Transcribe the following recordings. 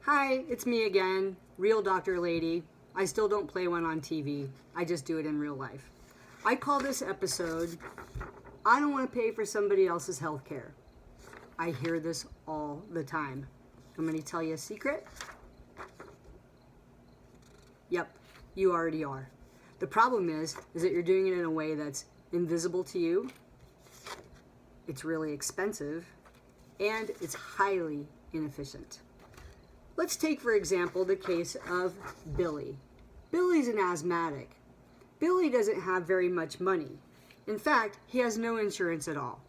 Hi, it's me again, Real Dr. Lady. I still don't play one on TV. I just do it in real life. I call this episode, I don't want to pay for somebody else's health care. I hear this all the time. I'm going to tell you a secret. Yep, you already are. The problem is that you're doing it in a way that's invisible to you. It's really expensive, and it's highly inefficient. Let's take, for example, the case of Billy. Billy's an asthmatic. Billy doesn't have very much money. In fact, he has no insurance at all.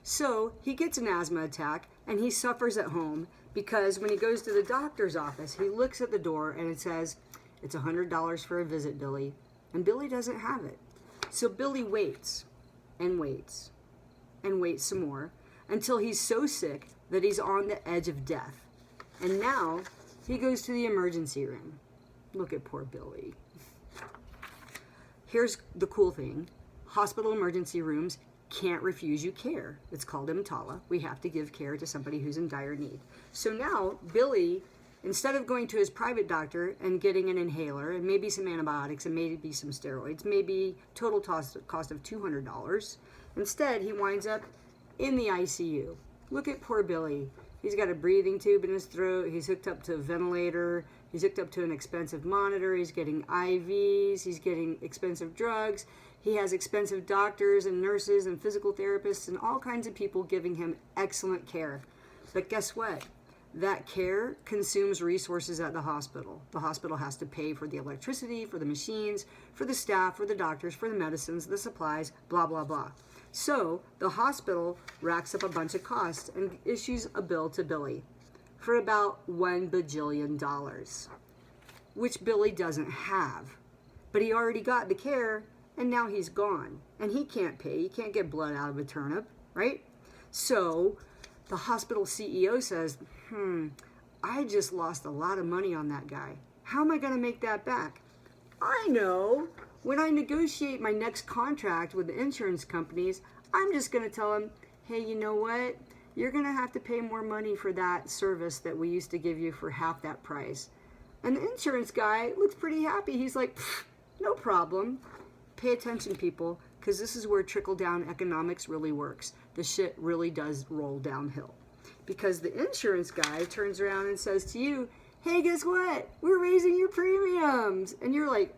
So he gets an asthma attack and he suffers at home because when he goes to the doctor's office, he looks at the door and it says, "It's $100 for a visit, Billy." And Billy doesn't have it. So Billy waits and waits and waits some more until he's so sick that he's on the edge of death. And now he goes to the emergency room. Look at poor Billy. Here's the cool thing. Hospital emergency rooms can't refuse you care. It's called EMTALA. We have to give care to somebody who's in dire need. So now Billy, instead of going to his private doctor and getting an inhaler and maybe some antibiotics and maybe some steroids, maybe total cost of $200, instead he winds up in the ICU. Look at poor Billy. He's got a breathing tube in his throat. He's hooked up to a ventilator. He's hooked up to an expensive monitor. He's getting IVs. He's getting expensive drugs. He has expensive doctors and nurses and physical therapists and all kinds of people giving him excellent care. But guess what? That care consumes resources at the hospital. The hospital has to pay for the electricity, for the machines, for the staff, for the doctors, for the medicines, the supplies, blah, blah, blah. So the hospital racks up a bunch of costs and issues a bill to Billy for about $1 bajillion, which Billy doesn't have. But he already got the care and now he's gone and he can't pay. He can't get blood out of a turnip, right? So the hospital CEO says, I just lost a lot of money on that guy. How am I going to make that back? I know. When I negotiate my next contract with the insurance companies, I'm just going to tell them, hey, you know what? You're going to have to pay more money for that service that we used to give you for half that price. And the insurance guy looks pretty happy. He's like, no problem. Pay attention, people, because this is where trickle-down economics really works. The shit really does roll downhill. Because the insurance guy turns around and says to you, hey, guess what? We're raising your premiums. And you're like,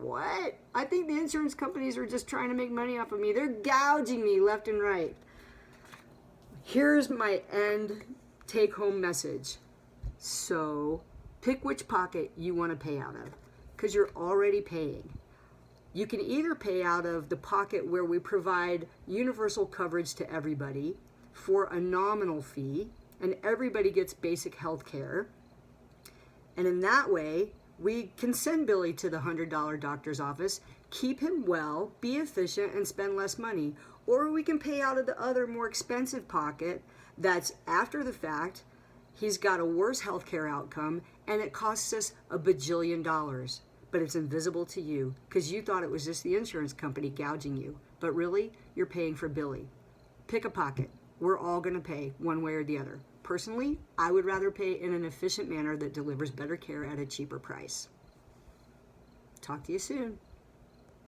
what? I think the insurance companies are just trying to make money off of me. They're gouging me left and right. Here's my end take-home message. So pick which pocket you want to pay out of, because you're already paying. You can either pay out of the pocket where we provide universal coverage to everybody for a nominal fee, and everybody gets basic health care. And in that way, we can send Billy to the $100 doctor's office, keep him well, be efficient, and spend less money. Or we can pay out of the other more expensive pocket that's after the fact. He's got a worse healthcare outcome, and it costs us $1 bajillion. But it's invisible to you because you thought it was just the insurance company gouging you. But really, you're paying for Billy. Pick a pocket. We're all going to pay one way or the other. Personally, I would rather pay in an efficient manner that delivers better care at a cheaper price. Talk to you soon.